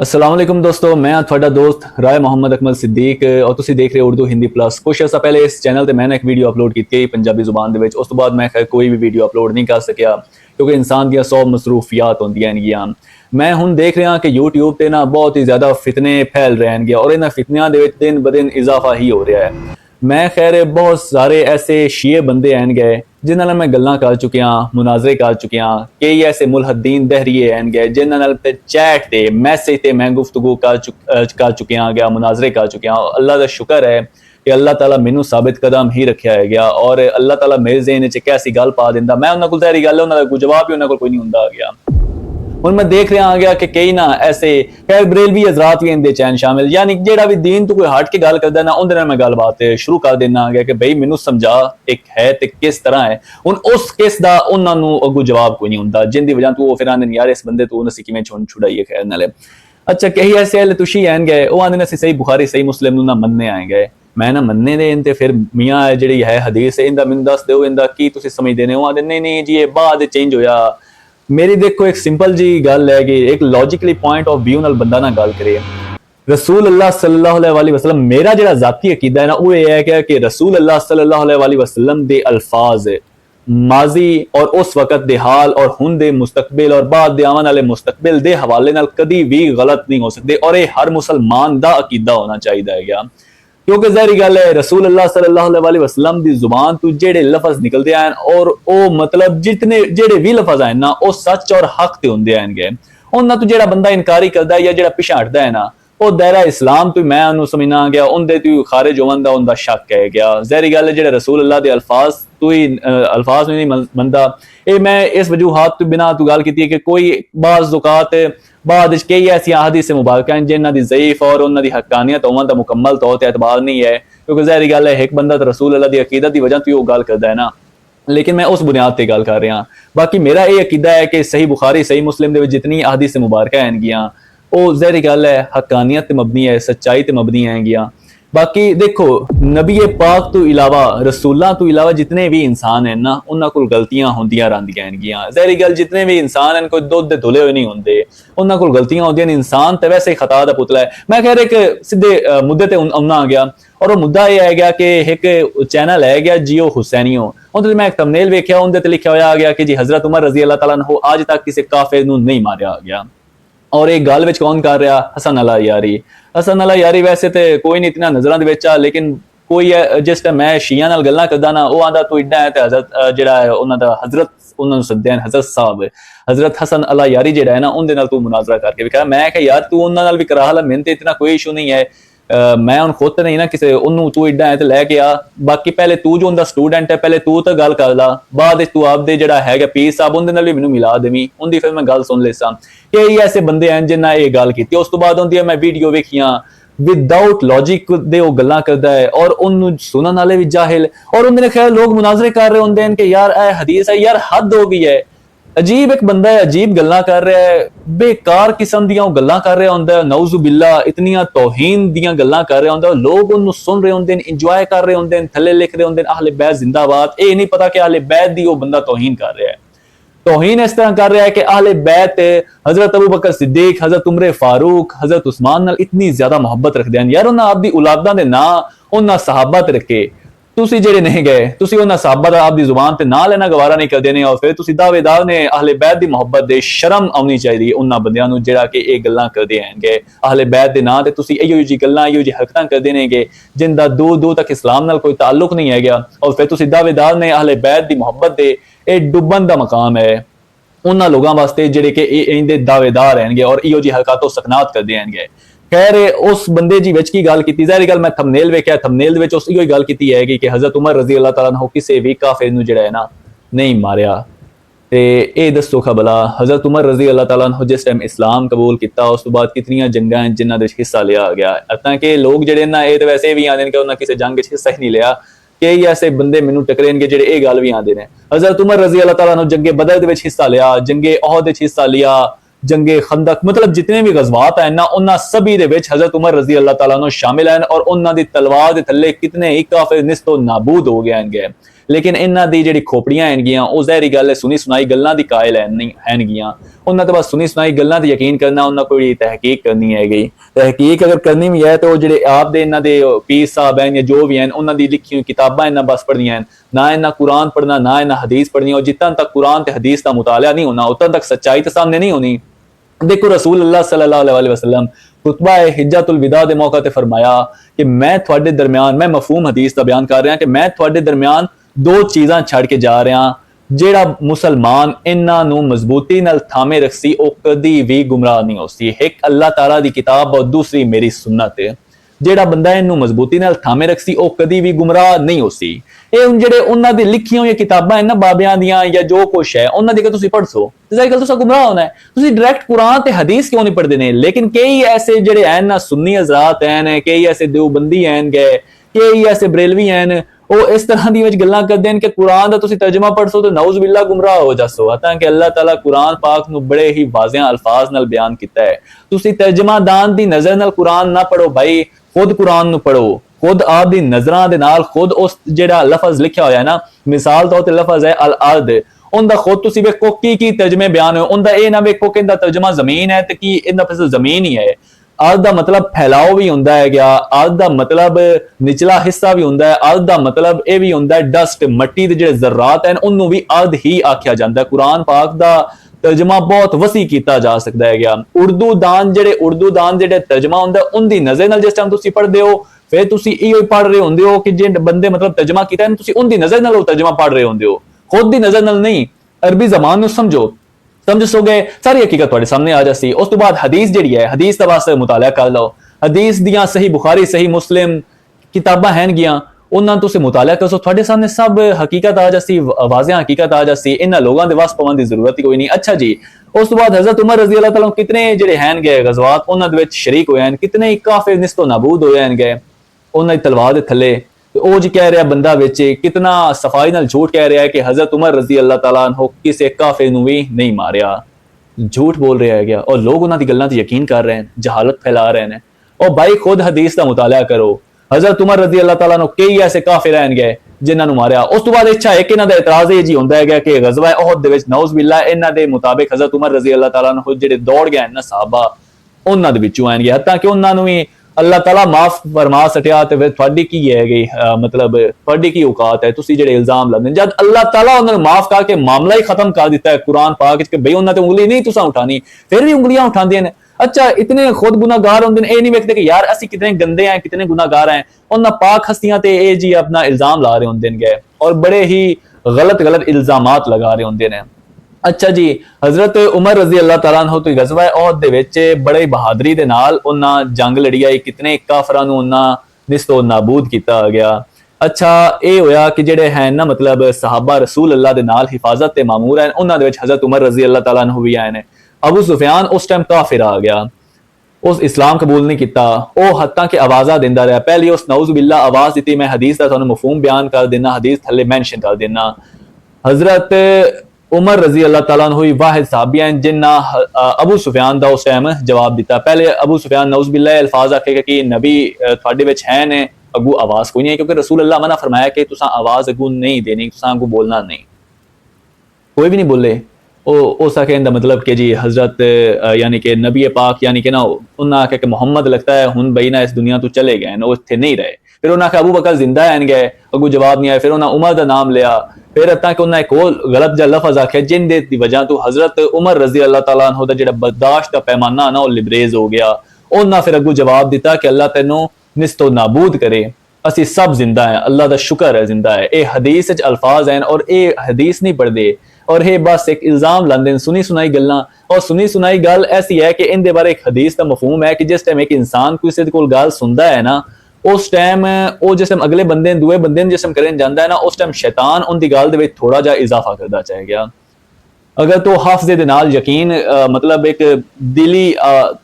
अस्सलाम वालेकुम दोस्तों, मैं ਤੁਹਾਡਾ ਦੋਸਤ ਰਾਏ ਮੁਹੰਮਦ ਅਕਮਲ ਸਿੱਦੀਕ ਔਰ ਤੁਸੀਂ ਦੇਖ ਰਹੇ ਹੋ ਉਰਦੂ ਹਿੰਦੀ ਪਲੱਸ। ਕੁਝ ਅਰਸਾ ਪਹਿਲੇ ਇਸ ਚੈਨਲ ਤੇ ਮੈਂ ਇੱਕ ਵੀਡੀਓ ਅਪਲੋਡ ਕੀਤੀ ਪੰਜਾਬੀ ਜ਼ੁਬਾਨ ਦੇ ਵਿੱਚ। ਉਸ ਤੋਂ ਬਾਅਦ ਮੈਂ ਕੋਈ ਵੀ ਵੀਡੀਓ ਅਪਲੋਡ ਨਹੀਂ ਕਰ ਸਕਿਆ ਕਿਉਂਕਿ ਇਨਸਾਨ ਦੀਆਂ 100 ਮਸਰੂਫੀਅਤ ਹੁੰਦੀਆਂ ਨੇਗੀਆਂ। ਮੈਂ ਹੁਣ ਦੇਖ ਰਿਹਾ ਕਿ YouTube ਤੇ ਨਾ ਬਹੁਤ ਹੀ ਜ਼ਿਆਦਾ ਫਿਤਨੇ ਫੈਲ ਰਹੇ ਨੇਗੇ ਔਰ ਇਹਨਾਂ ਫਿਤਨਿਆਂ ਦੇ ਵਿੱਚ ਦਿਨ ਬਦਿਨ ਇਜ਼ਾਫਾ ਹੀ ਹੋ ਰਿਹਾ ਹੈ। मैं खैर बहुत सारे ऐसे शीए बंदे हैं गए जिन्होंने मैं गल्लां कर चुकिया, मुनाजरे कर चुकिया। कई ऐसे मुलहदीन दहरीए हैं गए जिन्होंने चैट ते मैसेज ते मैं गुफ्तगू कर चुकिया गया, मुनाजरे कर चुकिया। अल्लाह का शुक्र है कि अल्लाह ताला मैनू साबित कदम ही रखा है गया और अल्लाह ताला मेरे ज़हन च एक ऐसी गल पा दिंदा, मैं उन्होंने कोल तैयारी गल उन्होंने कोई जवाब ही उन्होंने कोल कोई नहीं हुंदा गया। ਹੁਣ मैं देख रहा आ गया कि कई ना ऐसे खैर बरेलवी हजरात भी इनके चैन शामिल, यानी जेड़ा भी दीन तो कोई हट के गल करदा ना उनदे नाल मैं गलबात शुरू कर देना आ गया कि भाई मैनू समझा एक है ते किस तरह है। हुण उस किस दा उन्हां नू अगू जवाब कोई नहीं हुंदा जिंदी वजह तो वो फिर आंदे यार इस बंदे तो असीं किवें छुड़ाइए। खैर नाले अच्छा कई ऐसे अहले तुशी हैं गए वो आंदे असीं सही बुखारी सही मुस्लिम नू ना मनने आए गए। मैं ना मनने दे इनते फिर मियां जिहड़ी है हदीस है इंदा मैनू दस दिओ इंदा की तुसीं समझदे ने। वो आंदे नहीं जी ये बाद चेंज होया। मेरी देखो एक सिंपल जी गल है कि एक लॉजिकली पॉइंट ऑफ व्यू नाल बंदा ना गल करे। रसूल अल्लाह सल्लल्लाहु अलैहि वसल्लम मेरा जिहड़ा जाती अकीदा है ना वो ये है कि रसूल अल्लाह सल्लल्लाहु अलैहि वसल्लम दे अल्फाज माजी और उस वक्त दे हाल और हुण दे मुस्तकबिल और बाद दे आवन वाले मुस्तकबिल दे हवाले नाल कदी भी गलत नहीं हो सकते और ये हर मुसलमान दा अकीदा होना चाहिए है। क्योंकि ज़ाहिर गल है रसूल अल्लाह सल्लल्लाहु अलैहि वसल्लम दी जुबान तो जेड़े लफज निकलते हैं और ओ मतलब जितने जेड़े भी लफज हैं ना वो सच और हक ते हुंदे हैं। उन्हां तो जेड़ा बंदा इनकारी करदा है या जेड़ा पिछे हटदा है ना वो दायरा इस्लाम तो मैं उन्होंने समझना गया उनदे तो खारिज होवन दा उनदा शक है गया। ज़ाहिर गल है जेड़ा रसूल अल्लाह दे अल्फाज तो ही अल्फाज नहीं मनदा। ये मैं इस वजूहात तो बिना तो गल की कि कोई बाज़ ज़ुकात बाद कई ऐसी हदीस मुबारक हैं जिन्हां दी ज़ईफ और उन्हां दी हक्कानियत होवन दा मुकम्मल तौर ते एतबार नहीं है क्योंकि ज़ाहिर गल है एक बंदा तो रसूल अल्लाह दी अकीदत दी वजह तो वो गल करदा है ना। लेकिन मैं उस बुनियाद पर गल कर रहा। बाकी मेरा ये अकीदा है कि सही बुखारी सही मुस्लिम दे जितनी हदीस मुबारक हैं वो ज़ाहिर गल है हक्कानियत ते मबनी है, सच्चाई ते मबनी है। बाकी देखो नबी पाक तो इलावा रसूलों तो इलावा जितने भी इंसान हैं ना उन्हां कोल गलतियां होंदियां रहिंदियां हैं। ज़ाहिर गल जितने भी इंसान हैं कोई दुध दे धुले हुए नहीं होंदे, उन्हां कोल गलतियां होंदियां ने। इंसान तो वैसे ही खता दा पुतला है। मैं खैर एक सीधे मुद्दे ते आउणा आ गया और वो मुद्दा यह है गया कि एक चैनल है गया जियो हुसैनियो उन्हें मैं एक थंबनेल वेख्या उन्हें लिखा होया गया कि जी हजरत उमर रजी अल्लाह तआला अन्हु आज तक किसी काफिर नूं नहीं मारिया गया। और एक गल विच कौन कर रहा हसन अला यारी। हसन अला यारी वैसे तो कोई नहीं इतना नजर दे विच आ लेकिन कोई है जिस टाइम मैं शिया नाल गल्लां करदा ना वो आंदा तू इड्डा है ते हजरत जिहड़ा है उन्हां दा हजरत उन्होंने सद्दे हजरत साहब हजरत हसन अला यारी जिहड़ा है ना उनदे नाल तू मुनाजरा करके विखा। मैं कहा यार तू उन्हां नाल भी करा ला, मैनूं ते इतना कोई इशू नहीं है। मैं हुण खुद नहीं ना किसी उन्होंने तू इड्डा है तो लैके आ। बाकी पहले तू जो उनका स्टूडेंट है पहले तू तो गल कर ला, बाद तू आपदे जिहड़ा है पीर साहब उनदे नाल भी मैनूं मिला देवीं उनकी फिर मैं गल सुन लेसा। कई ऐसे बंदे हैं जिन्हें ये गल की। उस तो बाद उनकी मैं वीडियो वेखियां विदाउट लॉजिक दे वो गल्लां करदा है और उन्होंने सुनने वाले भी जाहिल और उन्होंने खैर लोग मुनाजरे कर रहे होंगे कि यार ए हदीस है यार हद हो गई है। अजीब एक बंदा है अजीब गल्लां कर रहा है, बेकार किस्म दियां गल्लां कर रहा होंदा है, नऊज़ु बिल्लाह इतनियां तौहीन दियां गल्लां कर रहा होंदा है। लोग उन्होंने सुन रहे होंदे ने, इंजॉय कर रहे होंदे ने, थल्ले लिख रहे होंदे ने अहले बैत जिंदाबाद। ये नहीं पता कि अहले बैत दी वो बंदा तौहीन कर रहा है। तौहीन इस तरह कर रहा है कि अहले बैत हजरत अबू बकर सिद्दीक, हजरत उमर फारूक, हजरत उस्मान नाल इतनी ज्यादा मोहब्बत रखते हैं। यार उन्होंने आपकी औलादां दे नां उन्होंने सहाबा ते रखे, तुसी जेड़े नहीं गए तुसी उन्होंने सहाबा दा आपदी जुबान ते नां लेना गवारा नहीं करदे ने और फिर तुसी दावेदार ने अहले बैत दी मोहब्बत दे। शर्म आउणी चाहिदी उन्हां बंदियां नूं जेड़ा कि ये गल्लां करदे हैंगे अहले बैत दे नां ते तुसी इहो जी गल्लां इहो जी हरकतां करदे नेगे जिंदा दूर दूर तक इस्लाम नाल कोई ताल्लुक नहीं है गया और फिर तुसी दावेदार ने अहले बैत दी मोहब्बत दे। ये डुबन दा मकाम है उन्हां लोगों वास्ते जेड़े कि इहदे दावेदार हैंगे और इहो जी हरकत सकनात करदे हैंगे। खैर उस बंदे जी विच की गल की ज़ाहिर गल मैं थंबनेल वेख्या थंबनेल विच उस इहो गल की है कि हजरत उमर रजी अल्लाह तआला अन्हु किसी भी काफिर नूं जिहड़ा है ना नहीं मारिया। ते ये दसो खबला हजरत उमर रजी अल्लाह तआला अन्हु जिस टाइम इस्लाम कबूल किया उस तो बाद कितनियां जंगां जिन्हां दे हिस्सा लिया गया। अतां कि लोग जिहड़े ना ये तो वैसे भी आंदे ने कि उन्हां किसी जंग विच हिस्सा ही नहीं लिया। कई ऐसे बंदे मैनूं टकरेंगे जिहड़े ये गल भी आंदे ने। हजरत उमर रजी अल्लाह तआला अन्हु जंगे बदर दे विच हिस्सा लिया, जंगे ओहद विच हिस्सा लिया, जंगे खंदक मतलब जितने भी गजवात हैं ना उन्हां सभी दे विच हजरत उमर रजी अल्लाह तआला अन्हु शामिल हैं और उन्हां दी तलवार दे थल्ले कितने ही काफिर निस्तो नाबूद हो गए हैं। लेकिन इन्हां दी जिहड़ी खोपड़ियां हैनगियां ਉਹ ਜ਼ਹਿਰੀ ਗੱਲ है सुनी सुनाई गल्लां दी कायल हैनगियां उन्हां ते बस सुनी सुनाई गल्लां ते यकीन करना उन्हां कोई तहकीक करनी हैगी तहकीक अगर करनी भी है तो ਜਿਹੜੇ ਆਪ ਦੇ ਇਹਨਾਂ ਦੇ ਪੀਰ ਸਾਹਿਬ हैं ਜਾਂ ਜੋ ਵੀ हैं ਉਹਨਾਂ ਦੀ ਲਿਖੀ ਹੋਈ ਕਿਤਾਬਾਂ ਇਹਨਾਂ ਬਸ ਪੜ੍ਹਨੀਆਂ ਹਨ ना इन्ना कुरान पढ़ना ना इन्ना हदीस पढ़नी और जितना तक कुरान ते हदीस का मुताला नहीं होना उतना तक सच्चाई तो सामने नहीं होनी देखो रसूल अल्लाह सल्लल्लाहु अलैहि वसल्लम खुतबा हिज्जतुल विदा के मौके ते फरमाया कि मैं थोड़े दरम्यान मैं मफहूम हदीस का बयान कर रहा कि मैं थोड़े दरम्यान दो चीज़ां छड़ के जा रहा ਜਿਹੜਾ ਮੁਸਲਮਾਨ ਇਹਨਾਂ ਨੂੰ ਮਜ਼ਬੂਤੀ ਨਾਲ ਥਾਮੇ ਰੱਖੀ ਉਹ ਕਦੀ ਵੀ ਗੁੰਮਰਾਹ ਨਹੀਂ ਹੋਸੀ ਇੱਕ ਅੱਲਾਹ ਤਾਲਾ ਦੀ ਕਿਤਾਬ ਔਰ ਦੂਸਰੀ ਮੇਰੀ ਸੁਨਨਤ ਹੈ ਜਿਹੜਾ ਬੰਦਾ ਇਹਨੂੰ ਮਜ਼ਬੂਤੀ ਨਾਲ ਥਾਮੇ ਰੱਖੀ ਉਹ ਕਦੀ ਵੀ ਗੁੰਮਰਾਹ ਨਹੀਂ ਹੋਸੀ ਇਹ ਹੁਣ ਜਿਹੜੇ ਉਹਨਾਂ ਦੀ ਲਿਖੀਆਂ ਹੋਈਆਂ ਕਿਤਾਬਾਂ ਹਨ ਨਾ ਬਾਬਿਆਂ ਦੀਆਂ ਜਾਂ ਜੋ ਕੁਛ ਹੈ ਉਹਨਾਂ ਦੀ ਕਿ ਤੁਸੀਂ ਪੜ੍ਹੋ ਤੇ ਜਾਈ ਗੱਲ ਤੁਸੀਂ ਗੁੰਮਰਾਹ ਹੋਣਾ ਹੈ ਤੁਸੀਂ ਡਾਇਰੈਕਟ ਕੁਰਾਨ ਤੇ ਹਦੀਸ ਕਿਉਂ ਨਹੀਂ ਪੜ੍ਹਦੇ ਨੇ ਲੇਕਿਨ ਕਈ ਐਸੇ ਜਿਹੜੇ ਹਨ ਨਾ ਸੁन्नी ਹਜ਼ਰਾਤ ਹਨ ਕਈ ਐਸੇ ਦੇਵਬੰਦੀ ਹਨ ਗਏ ਕਈ ਐਸੇ ਬਰੇਲਵੀ ਹਨ ਉਹ ਇਸ ਤਰ੍ਹਾਂ ਦੀ ਵਿੱਚ ਗੱਲਾਂ ਕਰਦੇ ਹਨ ਕਿ ਕੁਰਾਨ ਦਾ ਤੁਸੀਂ ਤਰਜਮਾ ਪੜ੍ਹੋ ਤਾਂ ਨਾਉਜ਼ ਬਿल्ला ਗੁੰਮਰਾਹ ਹੋ ਜਾਸੋ ਤਾਂ ਕਿ ਅੱਲਾਹ ਤਾਲਾ ਕੁਰਾਨ ਪਾਕ ਨੂੰ ਬੜੇ ਹੀ ਵਾਜ਼ਿਹ ਅਲਫਾਜ਼ ਨਾਲ ਬਿਆਨ ਕੀਤਾ ਹੈ ਤੁਸੀਂ ਤਰਜਮਾਦਾਨ ਦੀ ਨਜ਼ਰ ਨਾਲ ਕੁਰਾਨ ਨਾ ਪੜੋ ਭਾਈ खुद कुरान ਨੂੰ पढ़ो खुद आप दी नजरां दे नाल खुद उस जेड़ा लफज लिखा होया है ना मिसाल तौर ते लफज है अल अर्द उनदा खुद तुसी वेखो की तर्जमे बयान हो उनदा ए ना वेखो कि इनदा तर्जमा जमीन है ते की इनदा फिर जमीन ही है अर्द दा मतलब फैलाव भी हुंदा है गया अर्द दा मतलब निचला हिस्सा भी हुंदा है अर्द दा मतलब ए भी हुंदा है डस्ट मट्टी दे जेड़े ज़र्रात हैं उन्नू भी अर्द ही आख्या जांदा है कुरान पाक दा तर्जमा बहुत वसी किया जा सकता है गया उर्दू दान जेडे तर्जमा होंदा उनकी नजर नाल जिस टाइम तुसी पढ़दे हो फिर तुसी इहो पढ़ रहे होंदे हो कि जे बंदे मतलब तर्जमा कीता है तुसी उनकी नजर नाल तर्जमा पढ़ रहे होंदे हो खुद दी नजर नाल नहीं अरबी जबान नूं समझोगे सारी हकीकत तुहाडे सामने आ जासी उस तो बाद हदीस जिहड़ी है हदीस दा वास्ते मुताला कर लो हदीस दियां सही बुखारी सही मुस्लिम किताबां हैनगियां उन्होंने तुम मुताला करो थोड़े सामने सब हकीकत आ जासी वाज़िह हकीकत आ जासी इन्हां लोगों के वास पवन की जरूरत ही कोई नहीं अच्छा जी उस तो बाद हज़रत उमर रज़ी अल्लाह तआला कितने जिहड़े हैं गए गज़वात उन्हां दे विच शरीक होए हैं कितने ही काफिर निस्तो नाबूद होए हैं गए उन्हां दी तलवार दे थल्ले ਉਹ जी कह रहा बंदा विच कितना सफाई नाल झूठ कह रहा है कि हज़रत उमर रज़ी अल्लाह तआला अन्हु किसी काफिर नूं भी नहीं मारिया झूठ बोल रहा है गया और लोग उन्हां दी गल्लां ते यकीन कर रहे हैं जहालत फैला रहे हैं और भाई खुद हदीस का मुताला करो हज़रत उमर रज़ी अल्लाह तआला कई ऐसे काफिर हैं गए जिन्होंने मारिया उस तो बाद अच्छा एक इन्हां दा इतराज़ ये जी हुंदा है कि ग़ज़वा उहद दे विच नौज़ बिल्ला इन्हां दे मुताबिक हज़रत उमर रज़ी अल्लाह तआला अन्हु जिहड़े दौड़ गए ना सहाबा उन्हां दे विचों आएंगे हत्ता कि उन्हां नूं भी अल्लाह ताला माफ फरमा सटिया ते फिर तुहाडी की है गई मतलब तुहाडी की औकात है तुसी जेड़े इल्जाम लांदे जद अल्लाह ताला उन्हां नूं माफ करके मामला ही खत्म कर दिता है कुरान पाक विच कि भई उन्हां ते उंगली नहीं तुसां उठानी फिर भी उंगलियां उठांदे ने अच्छा इतने खुद गुनाहगार होंदे ने ए नहीं वेखदे कि यार असी कितने गंदे हैं कितने गुनाहगार हैं उन्हां पाक हस्तियां ते ए जी अपना इल्जाम ला रहे होंदे ने और बड़े ही गलत इल्जामात लगा रहे होंदे ने अच्छा जी हज़रत उमर रज़ी अल्लाह तआला अन्हु तो ग़ज़वा उहद दे विच बड़े बहादरी दे नाल उन्हां जंग लड़ी आई कितने काफरां नूं उन्हां निस्तो नाबूद किया गया अच्छा ये होया कि जेड़े हैं ना मतलब सहाबा रसूल अल्लाह दे नाल हिफाजत ते मामूर हैं उन्हां दे विच हज़रत उमर रज़ी अल्लाह तआला अन्हु भी आए ने अबू सुफियान उस टाइम काफिर आ गया उस इस्लाम कबूल नहीं किया वो हत्ता के आवाज़ा देंदा रहा पहले उस नऊज़ बिल्ला आवाज़ दी मैं हदीस का तुहानूं मफहूम बयान कर देना हदीस थल्ले मैंशन कर देना हज़रत उमर रज़ी अल्लाह तआला अन्हु वाहिद सहाबी हैं जिन्हां अबू सुफियान दा उस टाइम जवाब दिता पहले अबू सुफियान नऊज़ बिल्ला अल्फाज आखेगा कि नबी तुहाडे विच है ने अगू आवाज़ कोई नहीं है क्योंकि रसूल अल्लाह मना फरमाया कि तुसां आवाज़ अगू नहीं देनी तुसां अगू बोलना नहीं कोई भी नहीं बोले उस कहने का मतलब कि जी हज़रत यानी कि नबी पाक यानी कि ना उन्हें आख्या कि मुहम्मद लगता है हुण बई ना इस दुनिया तो चले गए वो इत्थे नहीं रहे फिर उन्हें आख्या अबू बकर जिंदा है गए अगू जवाब नहीं आया फिर उन्हें उमर का नाम लिया फिर अत्ता कि उन्हें एक और गलत जा लफज आख्या जिन दी वजह तो हज़रत उमर रज़ी अल्लाह तआला अन्हु दा जिहड़ा बर्दाश्त का पैमाना ना वो लिबरेज हो गया उन्हें फिर अगू जवाब दिता कि अल्लाह तैनू निस्तो नाबूद करे असी सब जिंदा हैं अल्लाह का शुक्र है जिंदा है ये हदीस अल्फाज हैं और ये हदीस नहीं पढ़ते और ये बस एक इल्जाम लाते सुनी सुनाई गल्लां और सुनी सुनाई गल ऐसी है कि इन बारे एक हदीस का मफहूम है कि जिस टाइम एक इंसान किसी कोल गल सुनता है ना उस टाइम वो जिस टाइम अगले बंदे दूए बंदे जिस टाइम करन जांदा है ना उस टाइम शैतान उनकी गल दे विच थोड़ा जा इजाफा करता चाहे गया अगर तो हाफजे दे नाल यकीन मतलब एक दिली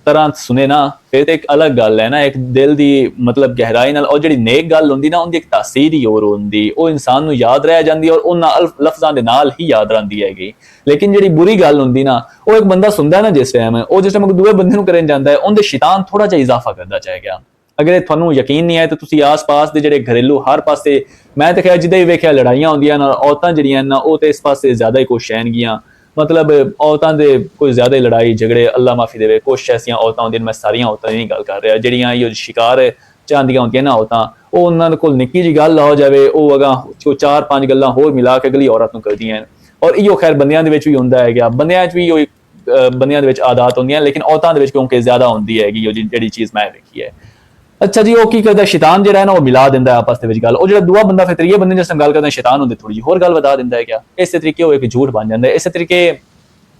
तरह सुने ना फिर तो एक अलग गल है ना एक दिल दी मतलब गहराई नाल और जिहड़ी नेक गल हुंदी ना उनदी एक तासीर ही होर हुंदी वो इंसान नूं याद रह जांदी और उन्हां लफ्ज़ां दे नाल ही याद रहिंदी हैगी लेकिन जिहड़ी बुरी गल हुंदी ना वो एक बंदा सुनदा ना जिस टाइम वो जिस टाइम दूए बंदे नूं करन जांदा है उनदे शैतान थोड़ा जिहा इजाफा करदा चाहे गया अगर ये ਤੁਹਾਨੂੰ ਯਕੀਨ ਨਹੀਂ ਹੈ ਤਾਂ ਤੁਸੀਂ ਆਸ-ਪਾਸ ਦੇ ਜਿਹੜੇ ਘਰੇਲੂ ਹਰ ਪਾਸੇ ਮੈਂ ਤਾਂ ਖਿਆ ਜਿੱਦਾਂ ਹੀ ਵੇਖਿਆ ਲੜਾਈਆਂ ਹੁੰਦੀਆਂ ਨਾ ਔਰਤਾਂ ਜਿਹੜੀਆਂ ਨਾ ਉਹ ਤੇ ਇਸ ਪਾਸੇ ਜ਼ਿਆਦਾ ਹੀ ਕੁਛ ਹੈਗੀਆਂ मतलब औरतां दे कोई ज़्यादा ही लड़ाई झगड़े अल्लाह माफ़ी देवे कुछ ऐसियां औरतां होंदियां मैं सारियां औरतां दी गल कर रहा ਜਿਹੜੀਆਂ ਇਹ शिकार ਚਾਹੁੰਦੀਆਂ ਹੁੰਦੀਆਂ ਨਾ ਔਰਤਾਂ ਉਹ ਉਹਨਾਂ ਕੋਲ ਨਿੱਕੀ ਜੀ ਗੱਲ ਹੋ ਜਾਵੇ ਉਹ ਅਗਾਂ ਚਾਰ ਪੰਜ ਗੱਲਾਂ ਹੋਰ ਮਿਲਾ ਕੇ ਅਗਲੀ ਔਰਤ ਨੂੰ ਕਰਦੀਆਂ ਔਰ ਇਹੋ ਖੈਰ ਬੰਦਿਆਂ ਦੇ ਵਿੱਚ ਵੀ ਹੁੰਦਾ ਹੈਗਾ ਬੰਦਿਆਂ 'ਚ ਵੀ ਬੰਦਿਆਂ ਦੇ ਵਿੱਚ ਆਦਤ ਹੁੰਦੀਆਂ ਲੇਕਿਨ ਔਰਤਾਂ ਦੇ ਵਿੱਚ ਕਿਉਂਕਿ ਜ਼ਿਆਦਾ ਹੁੰਦੀ ਹੈਗੀ ਉਹ ਜਿਹੜੀ ਚੀਜ਼ ਮੈਂ ਵੇਖੀ ਹੈ अच्छा जी वो की करता शैतान जो है ना वो मिला दिंदा है आपस ਦੇ ਵਿੱਚ ਗੱਲ ਉਹ ਜਿਹੜਾ ਦੂਆ ਬੰਦਾ ਫਿਰ ਤੀਏ ਬੰਦੇ ਜਿਸ ਨਾਲ ਗੱਲ ਕਰਦਾ ਸ਼ੈਤਾਨ ਹੁੰਦੇ ਥੋੜੀ ਜਿਹੀ ਹੋਰ ਗੱਲ ਬਤਾ ਦਿੰਦਾ ਹੈ ਕਿਆ ਇਸੇ ਤਰੀਕੇ ਉਹ ਇੱਕ ਝੂਠ ਬਣ ਜਾਂਦਾ ਹੈ ਇਸੇ ਤਰੀਕੇ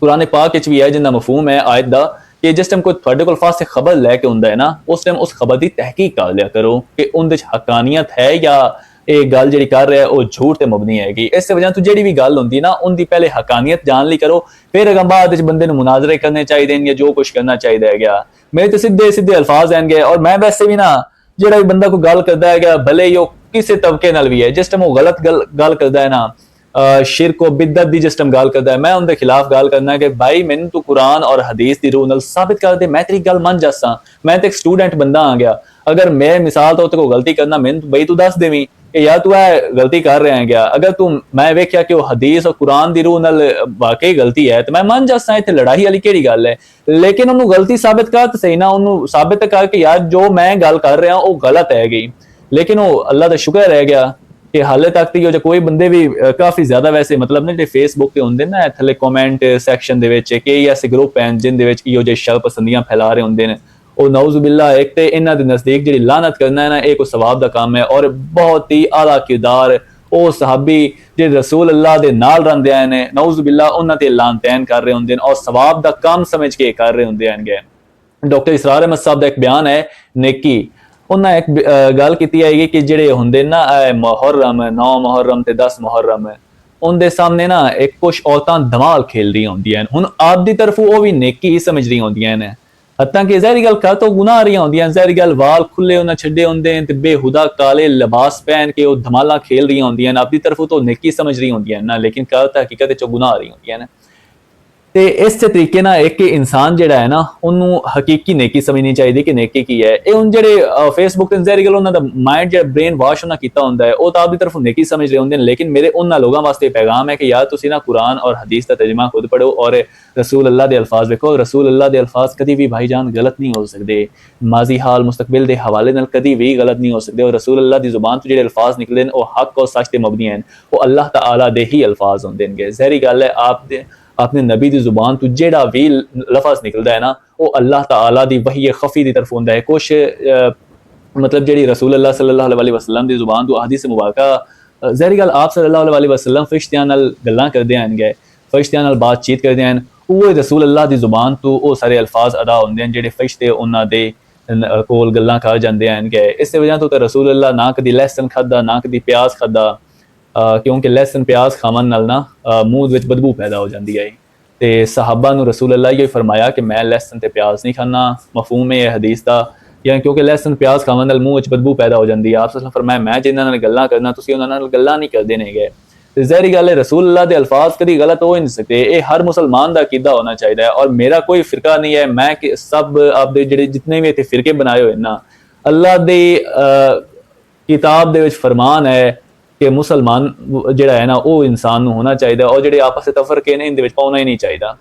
ਕੁਰਾਨ ਪਾਕ ਵਿੱਚ ਵੀ ਹੈ ਜਿੰਦਾ ਮਫਹੂਮ ਹੈ ਆਇਤ ਦਾ ਕਿ ਜਿਸ ਟਾਈਮ ਕੋਈ ਤੁਹਾਡੇ ਕੋਲ ਫਾਸਟ ਖਬਰ ਲੈ ਕੇ ਹੁੰਦਾ ਹੈ ਨਾ ਉਸ ਟਾਈਮ ਉਸ ਖਬਰ ਦੀ ਤਹਿਕੀਕ ਕਰ ਲਿਆ ਕਰੋ ਕਿ ਉਹਦੇ ਵਿੱਚ ਹਕਾਨੀਅਤ ਹੈ ਜਾਂ ਇਹ ਗੱਲ ਜਿਹੜੀ ਕਰ ਰਿਹਾ ਉਹ ਝੂਠ ਤੇ ਮਬਨੀ ਹੈਗੀ ਇਸ ਵਜ੍ਹਾ ਤੋਂ ਜਿਹੜੀ ਵੀ ਗੱਲ ਹੁੰਦੀ ਨਾ ਉਹਦੀ ਪਹਿਲੇ ਹਕਾਨੀਅਤ ਜਾਣ ਲਈ ਕਰੋ ਫਿਰ ਅਗਾਂ ਬਾਅਦ ਵਿੱਚ ਬੰਦੇ ਨੂੰ ਮੁਨਾਜ਼ਰੇ ਕਰਨੇ ਚਾਹੀਦੇ ਨੇ ਜਾਂ ਜੋ ਕੁਝ ਕਰਨਾ ਚਾਹੀਦਾ ਹੈਗਾ ਮੇਰੇ ਤੇ ਸਿੱਧੇ ਸਿੱਧੇ ਅਲਫਾਜ਼ ਆਣਗੇ ਔਰ ਮੈਂ ਵੈਸੇ ਵੀ ਨਾ ਜਿਹੜਾ ਵੀ ਬੰਦਾ ਕੋਈ ਗੱਲ ਕਰਦਾ ਹੈਗਾ ਭਲੇ ਹੀ ਉਹ ਕਿਸੇ ਤਬਕੇ ਨਾਲ ਵੀ ਹੈ ਜਿਸ ਟਾਈਮ ਉਹ ਗਲਤ ਗੱਲ ਕਰਦਾ ਹੈ ਨਾ शिरक और बिदत दी जिस टाइम गाल करता है मैं उनके खिलाफ गाल करना है कि भाई मैंने तू कुरान और हदीस की रूह नाल साबित कर दे मैं तेरी गल मन जासा मैं तो एक स्टूडेंट बंदा आ गया अगर मैं मिसाल तो को गलती करना मैंने भाई तू दस देवी कि यार तू है गलती कर रहे हैं क्या अगर तू मैं वेख्या कि वो हदीस और कुरान की रूह नाल वाकई गलती है तो मैं मन जासा इतने लड़ाई वाली केड़ी गल है लेकिन उन्होंने गलती साबित कर तो सही ना उन्होंने साबित करके यार जो मैं गल कर रहा वो गलत है गई लेकिन वो अल्लाह का शुक्र रह गया कि हाले तक तो जो कोई बंदे भी काफ़ी ज़्यादा वैसे मतलब ना जो फेसबुक पे होंगे ना थले कॉमेंट सैक्शन दे विच कई ऐसे ग्रुप हैं जिंदे विच इहो जे शर पसंदियां फैला रहे होंगे ने और नौजुबिल्ला एक तो इन्हां दे नज़दीक जी लानत करना है ना एक सवाब का काम है और बहुत ही आला किरदार वो सहाबी जो रसूल अल्लाह दे नाल रहिंदे ने नौजुबिल्ला उन्हां ते लानतैन कर रहे होंगे और सवाब का काम समझ के कर रहे होंगे डॉक्टर इसरार अहमद साहब का एक बयान है नेकी उन्हें एक गल की है कि जेडे होंगे ना मुहर्रम 9 मुहर्रम ते 10 मुहर्रम उनके सामने ना एक कुछ औरतां धमाल खेल रही होंदियां हुण आप दी तरफ वो भी नेकी ही समझ रही होंदियां ने हत्तां कि ज़ाहिरी गल कर तो गुनाह रही होंदियां ज़ाहिरी गल वाल खुले उन्हें छड्डे होंदे ते बेहुदा काले लिबास पहन के वो धमाला खेल रही होंदियां आप दी तरफ तो नेकी समझ रही होंदियां ना लेकिन कर तो हकीकत च गुनाह रही होंदियां ने ਤੇ ਇਸੇ ਤਰੀਕੇ ਨਾਲ ਇੱਕ ਇਨਸਾਨ ਜਿਹੜਾ ਹੈ ਨਾ ਉਹਨੂੰ ਹਕੀਕੀ ਨੇਕੀ ਸਮਝਣੀ ਚਾਹੀਦੀ ਕਿ ਨੇਕੀ ਕੀ ਹੈ ਇਹ ਹੁਣ ਜਿਹੜੇ ਫੇਸਬੁੱਕ ਤੇ ਜ਼ਾਹਿਰ ਗੱਲ ਉਹਨਾਂ ਦਾ ਮਾਈਂਡ ਜਿਹੜਾ ਬ੍ਰੇਨ ਵਾਸ਼ ਉਹਨਾਂ ਕੀਤਾ ਹੁੰਦਾ ਹੈ ਉਹ ਤਾਂ ਆਪਦੀ ਤਰਫੋਂ ਨੇਕੀ ਸਮਝ ਰਹੇ ਹੁੰਦੇ ਨੇ ਲੇਕਿਨ ਮੇਰੇ ਉਹਨਾਂ ਲੋਕਾਂ ਵਾਸਤੇ ਪੈਗਾਮ ਹੈ ਕਿ ਯਾਰ ਤੁਸੀਂ ਨਾ ਕੁਰਾਨ ਔਰ ਹਦੀਸ ਦਾ ਤਰਜਮਾ ਖੁਦ ਪੜੋ ਔਰ ਰਸੂਲ ਅੱਲਾਹ ਦੇ ਅਲਫਾਜ਼ ਵੇਖੋ ਰਸੂਲ ਅੱਲਾਹ ਦੇ ਅਲਫਾਜ਼ ਕਦੀ ਵੀ ਭਾਈਜਾਨ ਗਲਤ ਨਹੀਂ ਹੋ ਸਕਦੇ ਮਾਜ਼ੀ ਹਾਲ ਮੁਸਤਕਬਲ ਦੇ ਹਵਾਲੇ ਨਾਲ ਕਦੀ ਵੀ ਗਲਤ ਨਹੀਂ ਹੋ ਸਕਦੇ ਔਰ ਰਸੂਲ ਅੱਲਾਹ ਦੀ ਜ਼ੁਬਾਨ ਤੋਂ ਜਿਹੜੇ ਅਲਫਾਜ਼ ਨਿਕਲੇ ਨੇ ਉਹ ਹੱਕ ਔਰ ਸੱਚ ਤੇ ਮਬਨੀ ਹਨ ਉਹ ਅੱਲਾਹ ਤਾਲਾ ਦੇ ਹੀ ਅਲਫਾਜ਼ ਹੁੰਦੇ ਨੇ ਜ਼ਾਹਿਰੀ ਗੱਲ ਹੈ आपने नबी की जुबान तो जेड़ा भी लफज निकलता है ना वो अल्लाह ताला दी वही खफी की तरफ होंदा है कुछ मतलब जेड़ी रसूल अल्लाह सल्लल्लाहु अलैहि वसल्लम की जुबान तो हदीस मुबारका ज़ाहिर गल आप सल्लल्लाहु अलैहि वसल्लम फरिश्तियां नाल गल्लां करदे हनगे फरिश्तियां नाल बातचीत करदे हन वो रसूल अल्लाह की जुबान तो वो सारे अल्फाज अदा होंदे हैं जेड़े फरिश्ते उन्हां दे कोल गल्लां कर जांदे हनगे इस वजह तो रसूल अल्लाह ना कदी लहसन खादा ना कदी प्याज खादा क्योंकि लहसन प्याज खावन नाल ना मूँह विच बदबू पैदा हो जाती है तो सहाबा नूं रसूल अल्लाह ये फरमाया कि मैं लहसन ते प्याज नहीं खाना मफहूम है हदीस का या क्योंकि लहसन प्याज खावन नाल मूँह विच बदबू पैदा हो जाती है आप फरमाया मैं जिन्हां नाल गल्लां करना तुसीं उन्हां नाल गल्लां नहीं करदे ने गए तो ज़ाहिरी गल है रसूल अल्लाह के अल्फाज कभी गलत हो ही नहीं सकते ये हर मुसलमान का अकीदा होना चाहिए और मेरा कोई फिरका नहीं है मैं कि सब आप जितने भी इतने फिरके बनाए हुए ना अल्लाह की किताब दे विच फरमान है कि मुसलमान जिहड़ा है ना वो इंसान नूं होना चाहिए और जिहड़े आपस विच तफरके ने इहदे विच पाउणा ही नहीं चाहिए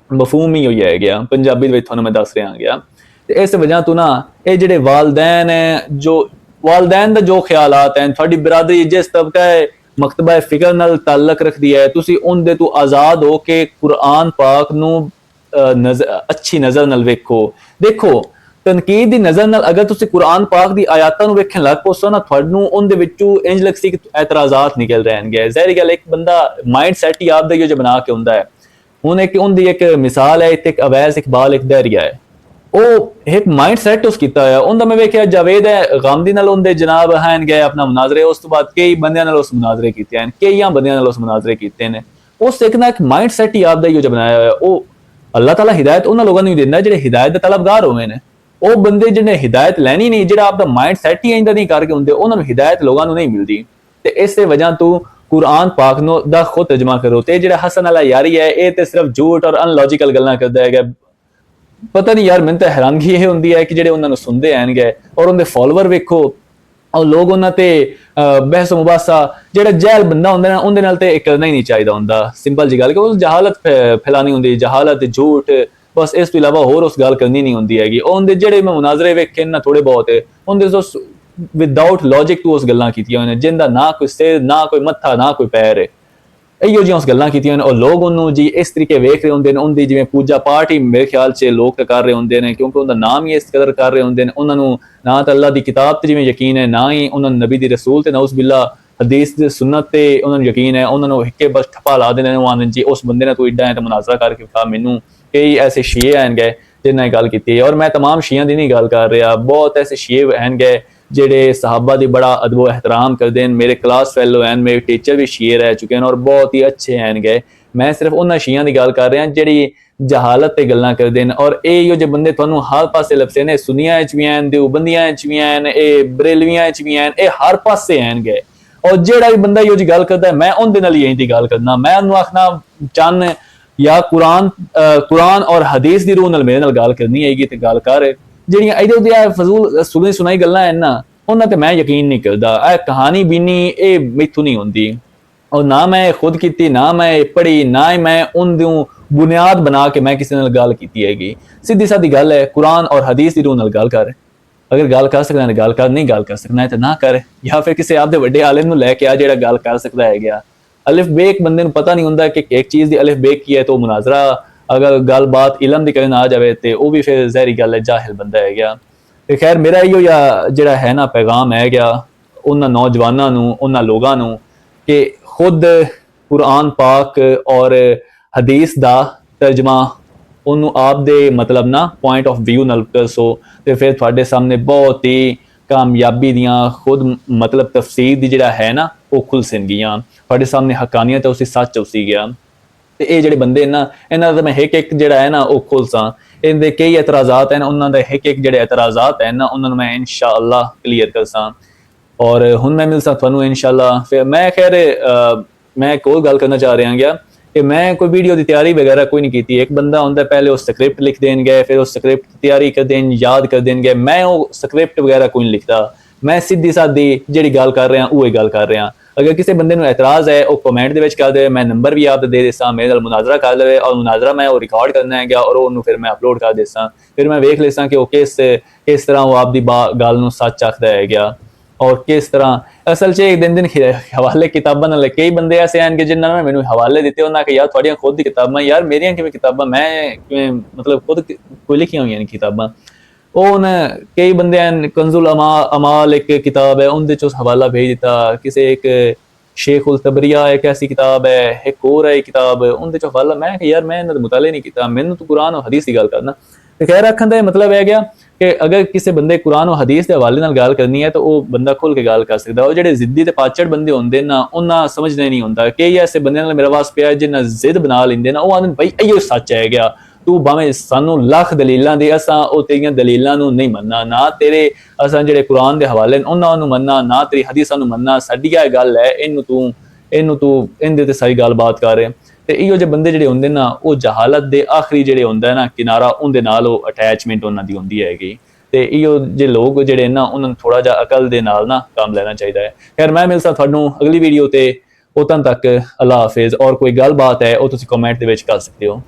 मफहूम ही होई है गया पंजाबी दे विच तुहानूं मैं दस रहा गया ते इस वजह तो ना ये जिहड़े वालदैन है जो वालदैन दा जो ख्यालात हैं तुहाडी बरादरी जिस तबका है मकतबा फिक्र नाल ताल्लुक रखदी है तुसीं उहदे तो आज़ाद हो के कुरान पाक नूं अच्छी नज़र नाल वेखो देखो तनकीद की नज़र नाल अगर तुसीं कुरान पाक की आयातां नूं वेखण लग पो ना तुहानूं उहदे विचों इंज लग सी कि एतराज़ात निकल रहे हैं ज़ाहिर गल एक बंदा माइंड सैट ही आप जो बना के हुंदा है हुण एक उहदी एक मिसाल है इत्थे एक अवैस इकबाल एक दहरिया है वो एक माइंड सैट उस कीता होया उहदा मैं वेखिया जावेद है गामदी नाल उहदे जनाब हैन गए अपना मुनाजरे उस तो बाद कई बंदियां नाल उस मुनाजरे कीते हैं कईयां बंदियां नाल उस मुनाजरे कीते ने उस एक ना एक माइंड सैट ही आप जो बनाया होया वो अल्लाह ताला हिदायत उन्हां लोकां नूं दिंदा जिहड़े हिदायत दे तलबगार होवे ने ਉਹ ਬੰਦੇ ਜਿਹਨੇ ਹਿਦਾਇਤ ਲੈਣੀ ਨਹੀਂ ਜਿਹੜਾ ਆਪਦਾ ਮਾਈਂਡ ਸੈਟ ਹੀ ਇੰਦਾ ਨਹੀਂ ਕਰਕੇ ਹੁੰਦੇ ਉਹਨਾਂ ਨੂੰ ਹਿਦਾਇਤ ਲੋਕਾਂ ਨੂੰ ਨਹੀਂ ਮਿਲਦੀ ਤੇ ਇਸੇ ਵਜ੍ਹਾ ਤੋਂ ਕੁਰਾਨ ਪਾਕ ਨੂੰ ਦਾ ਖੁਦ ਤਰਜਮਾ ਕਰੋ ਤੇ ਜਿਹੜਾ ਹਸਨ ਅਲਾ ਯਾਰੀ ਹੈ ਇਹ ਤੇ ਸਿਰਫ ਝੂਠ ਔਰ ਅਨਲੌਜੀਕਲ ਗੱਲਾਂ ਕਰਦਾ ਹੈਗਾ ਪਤਾ ਨਹੀਂ ਯਾਰ, ਮੈਨੂੰ ਤਾਂ ਹੈਰਾਨਗੀ ਇਹ ਹੁੰਦੀ ਹੈ ਕਿ ਜਿਹੜੇ ਉਹਨਾਂ ਨੂੰ ਸੁਣਦੇ ਆਣਗੇ ਔਰ ਉਹਦੇ ਫਾਲੋਅਰ ਵੇਖੋ, ਔਰ ਲੋਕ ਉਹਨਾਂ ਤੇ ਬਹਿਸ ਮੁਬਾਸਾ, ਜਿਹੜਾ ਜਹਿਲ ਬੰਦਾ ਹੁੰਦਾ ਨਾ ਉਹਦੇ ਨਾਲ ਤੇ ਕਰਨਾ ਹੀ ਨਹੀਂ ਚਾਹੀਦਾ ਹੁੰਦਾ। ਸਿੰਪਲ ਜੀ ਗੱਲ ਕਿ ਉਹ ਜਹਾਲਤ ਫੈਲਾਣੀ ਹੁੰਦੀ, ਜਹਾਲਤ, ਝੂਠ, ਬਸ ਇਸ ਤੋਂ ਇਲਾਵਾ ਹੋਰ ਉਸ ਗੱਲ ਕਰਨੀ ਨਹੀਂ ਹੁੰਦੀ ਹੈਗੀ। ਉਹਦੇ ਜਿਹੜੇ ਮੈਂ ਮੁਨਾਜ਼ਰੇ ਵੇਖੇ ਨਾ ਥੋੜੇ ਬਹੁਤ, ਉਹਦੇ ਤੋਂ ਵਿਦਆਊਟ ਲੌਜਿਕ ਤੋਂ ਉਸ ਗੱਲਾਂ ਕੀਤੀਆਂ ਹੋਈਆਂ, ਜਿੰਦਾ ਨਾ ਕੋਈ ਸਿਰ, ਨਾ ਕੋਈ ਮੱਥਾ, ਨਾ ਕੋਈ ਪੈਰ ਹੈ। ਇਹੋ ਜਿਹੀਆਂ ਉਸ ਗੱਲਾਂ ਕੀਤੀਆਂ ਨੇ ਔਰ ਲੋਕ ਉਹਨੂੰ ਜੀ ਇਸ ਤਰੀਕੇ ਵੇਖ ਰਹੇ ਹੁੰਦੇ ਨੇ, ਉਹਦੀ ਜਿਵੇਂ ਪੂਜਾ ਪਾਠ ਹੀ ਮੇਰੇ ਖਿਆਲ 'ਚ ਲੋਕ ਕਰ ਰਹੇ ਹੁੰਦੇ ਨੇ, ਕਿਉਂਕਿ ਉਹਦਾ ਨਾਮ ਹੀ ਇਸ ਕਦਰ ਕਰ ਰਹੇ ਹੁੰਦੇ ਨੇ। ਉਹਨਾਂ ਨੂੰ ਨਾ ਤਾਂ ਅੱਲਾਹ ਦੀ ਕਿਤਾਬ ਤੇ ਜਿਵੇਂ ਯਕੀਨ ਹੈ, ਨਾ ਹੀ ਉਹਨਾਂ ਨੂੰ ਨਬੀ ਦੀ ਰਸੂਲ ਤੇ ਨਾਉਜ਼ ਬਿल्ला ਹਦੀਸ ਦੇ ਸੁਨਨਤ ਤੇ ਉਹਨਾਂ ਨੂੰ ਯਕੀਨ ਹੈ। ਉਹਨਾਂ ਨੂੰ ਇੱਕੇ ਬਸ ਠੱਪਾ ਲਾ ਦੇਣੇ ਨੂੰ ਆਨੰਦ ਜੀ ਉਸ ਬੰਦੇ ਨਾਲ ਤੂੰ ਇੱਦਾਂ ਹੈ ਤਾਂ ਮੁਨਾਜ਼ਰਾ ਕਰਕੇ ਵਿਖਾ ਮੈਨੂੰ। ਕਈ ਐਸੇ ਸ਼ੀਏ ਆਣਗੇ ਜਿਨ੍ਹਾਂ ਨੇ ਗੱਲ ਕੀਤੀ ਹੈ, ਔਰ ਮੈਂ तमाम ਸ਼ੀਆਂ ਦੀ ਨਹੀਂ ਗੱਲ ਕਰ ਰਿਹਾ, ਬਹੁਤ ਐਸੇ ਸ਼ੀਏ ਆਣਗੇ ਜਿਹੜੇ ਸਹਾਬਾ ਦੀ बड़ा अदब एहतराम करते हैं। मेरे क्लास फैलो हैं, मेरे टीचर भी शीए रह चुके हैं और बहुत ही अच्छे हैं गए। मैं सिर्फ उन्होंने शीयां की गल कर रहा जी जहालत ते गल्लां करते हैं। और ये जो बंदे तुहानू हर पासे लभसे ने, सुनिया भी हैं, देवबंदियां भी हैं, बरेलवियां भी हैं, ये हर पासे हैं गए। और जेड़ा भी बंदा यो जी गल करता है, मैं उनदे नाल यही गल करना, मैं उन्होंने आखना चन्न या कुरान और हदीस की रूह नाल मेरे नाल गल करनी हैगी ते गल कर। ਜਿਹੜੀਆਂ ਇਹਦੇ ਉਹਦੇ ਫਜ਼ੂਲ ਸੁਣੀ ਸੁਣਾਈ ਗੱਲਾਂ ਹਨ ਨਾ, ਉਹਨਾਂ ਤੇ ਮੈਂ ਯਕੀਨ ਨਹੀਂ ਕਰਦਾ। ਇਹ ਕਹਾਣੀ ਬੀਨੀ ਇਹ ਮੈਥੋਂ ਨਹੀਂ ਹੁੰਦੀ, ਔਰ ਨਾ ਮੈਂ ਖੁਦ ਕੀਤੀ, ਨਾ ਮੈਂ ਪੜ੍ਹੀ, ਨਾ ਹੀ ਮੈਂ ਉਹਨੂੰ ਬੁਨਿਆਦ ਬਣਾ ਕੇ ਮੈਂ ਕਿਸੇ ਨਾਲ ਗੱਲ ਕੀਤੀ ਹੈਗੀ। ਸਿੱਧੀ ਸਾਦੀ ਗੱਲ ਹੈ, ਕੁਰਾਨ ਔਰ ਹਦੀਸ ਦੀ ਰੂਹ ਨਾਲ ਗੱਲ ਕਰ। ਅਗਰ ਗੱਲ ਕਰ ਸਕਦਾ ਹੈ ਗੱਲ ਕਰ, ਨਹੀਂ ਗੱਲ ਕਰ ਸਕਦਾ ਹੈ ਤਾਂ ਨਾ ਕਰ, ਜਾਂ ਫਿਰ ਕਿਸੇ ਆਪਦੇ ਵੱਡੇ ਆਲਿਮ ਨੂੰ ਲੈ ਕੇ ਆ ਜਿਹੜਾ ਗੱਲ ਕਰ ਸਕਦਾ ਹੈ ਗਿਆ। ਅਲਿਫ ਬੇਕ ਬੰਦੇ ਨੂੰ ਪਤਾ ਨਹੀਂ ਹੁੰਦਾ ਕਿ ਇੱਕ ਚੀਜ਼ ਦੀ ਅਲਿਫ ਬੇਕ ਕੀ ਹੈ, ਤਾਂ ਮੁਨਾਜ਼ਰਾ अगर गलबात इलम की करन आ जाए तो वह भी फिर जहरी गल है, जाहिल बंदा है गया। तो खैर मेरा इो जरा है ना पैगाम है गया उन्होंने नौजवानों नूं, उन्होंने लोगों नूं कि खुद कुरान पाक और हदीस का तर्जमा उन्होंने आप दे मतलब ना पॉइंट ऑफ व्यू नाल दसो, तो फिर थोड़े सामने बहुत ही कामयाबी दियाँ खुद मतलब तफसीर की जिहड़ा है ना वो खुल सनगियां, थोड़े सामने हकानियत उसी सच उसी गया। ਤੇ ਇਹ ਜਿਹੜੇ ਬੰਦੇ ਨਾ ਇਹਨਾਂ ਦਾ ਮੈਂ ਇੱਕ ਜਿਹੜਾ ਹੈ ਨਾ ਉਹ ਖੁਲਸਾਂ, ਇਹਦੇ ਕਈ ਇਤਰਾਜ਼ਾਤ ਹਨ, ਉਹਨਾਂ ਦੇ ਇੱਕ ਜਿਹੜੇ ਇਤਰਾਜ਼ਾਤ ਹਨ ਨਾ ਉਹਨਾਂ ਨੂੰ ਮੈਂ ਇਨਸ਼ਾਅੱਲਾ ਕਲੀਅਰ ਕਰਸਾਂ। ਔਰ ਹੁਣ ਮੈਂ ਮਿਲਸਾਂ ਤੁਹਾਨੂੰ ਇਨਸ਼ਾਅੱਲਾ। ਫਿਰ ਮੈਂ ਖੈਰ ਮੈਂ ਕੋਈ ਗੱਲ ਕਰਨਾ ਚਾਹ ਰਿਹਾ ਗਿਆ ਕਿ ਮੈਂ ਕੋਈ ਵੀਡੀਓ ਦੀ ਤਿਆਰੀ ਵਗੈਰਾ ਕੋਈ ਨਹੀਂ ਕੀਤੀ। ਇੱਕ ਬੰਦਾ ਹੁੰਦਾ ਪਹਿਲੇ ਉਹ ਸਕ੍ਰਿਪਟ ਲਿਖ ਦੇਣਗੇ, ਫਿਰ ਉਹ ਸਕ੍ਰਿਪਟ ਦੀ ਤਿਆਰੀ ਕਰ ਦੇਣ, ਯਾਦ ਕਰ ਦੇਣਗੇ। ਮੈਂ ਉਹ ਸਕ੍ਰਿਪਟ ਵਗੈਰਾ ਕੋਈ ਨਹੀਂ ਲਿਖਦਾ, ਮੈਂ ਸਿੱਧੀ ਸਾਦੀ ਜਿਹੜੀ ਗੱਲ ਕਰ ਰਿਹਾ ਉਹ ਹੀ ਗੱਲ ਕਰ ਰਿਹਾ। अगर किसी बंदे ਨੂੰ एतराज़ है वो कमेंट ਦੇ ਵਿੱਚ ਕਰ ਦੇਵੇ, मैं नंबर भी आप दे देसा, मेरे ਨਾਲ मुनाजरा कर लवे और मुनाजरा मैं वो रिकॉर्ड करना है और ਉਹਨੂੰ ਫਿਰ मैं अपलोड कर देसा, फिर मैं वेख लेसा कि वो किस तरह वो आपदी ਗੱਲ ਨੂੰ सच आखदा है गया और किस तरह असल 'ਚ एक दिन हवाले किताबां ਨਾਲ कई बंदे ऐसे हैं कि जिन्होंने ने ਮੈਨੂੰ हवाले ਦਿੱਤੇ, ਉਹਨਾਂ ਕਿ ਯਾਰ ਤੁਹਾਡੀਆਂ ਖੁਦ ਦੀ ਕਿਤਾਬਾਂ, ਯਾਰ ਮੇਰੀਆਂ ਕਿਵੇਂ ਕਿਤਾਬਾਂ, ਮੈਂ ਕਿਵੇਂ ਮਤਲਬ ਖੁਦ ਕੋਈ ਲਿਖੀਆਂ ਹੋਈਆਂ ਨੇ ਕਿਤਾਬਾਂ। ਉਹ ਨਾ ਕਈ ਬੰਦਿਆਂ ਨੇ ਕੰਜ਼ੁਲ ਅਮਾਲ ਇੱਕ ਕਿਤਾਬ ਹੈ ਉਹਦੇ 'ਚ ਹਵਾਲਾ ਭੇਜ ਦਿੱਤਾ, ਕਿਸੇ ਇੱਕ शेख उल तबरिया एक ऐसी किताब है, एक और है किताब उनके चो हवाला। मैं यार मैं इन्होंने मुताले नहीं किया, मैंने तो कुरान और हदीस की गल करना। तो खैर आखन का मतलब है गया कि अगर किसी बंदे कुरान और हदीस के हवाले नाल गल करनी है तो वह बंदा खुल के गल कर सकता। और जो जिद्दी ते पाचड़ बंदे होंगे ना उन्हें समझने नहीं होंगे। कई ऐसे बंदे मेरा वास पिया जिन्हें जिद बना लेंगे ना, वो आते भाई इहो सच है गया, तू भावें सानू लख दलीलां दे, असां ओ तेरियां दलीलां नू नहीं मनना, ना तेरे असां जिहड़े कुरान दे हवाले ने उन्हां नू मनना, ना तेरी हदीसां नू मनना। साडी क्या गल है, इनू तू इहदे ते सारी गलबात कर। ते इहो जे बंदे जिहड़े हुंदे ना वो जहालत दे आखिरी जिहड़े हुंदा ना किनारा उहदे नाल ओ अटैचमेंट उन्हां दी हुंदी हैगी। ते इहो जे लोग जिहड़े ना उन्हां नू थोड़ा जिहा अकल दे नाल ना काम लेना चाहिदा है। खैर मैं मिलसां तुहानू अगली वीडियो ते, उदों तक अल्लाह हाफिज़। और कोई गलबात है वो तुसीं कमेंट दे विच कर सकदे हो।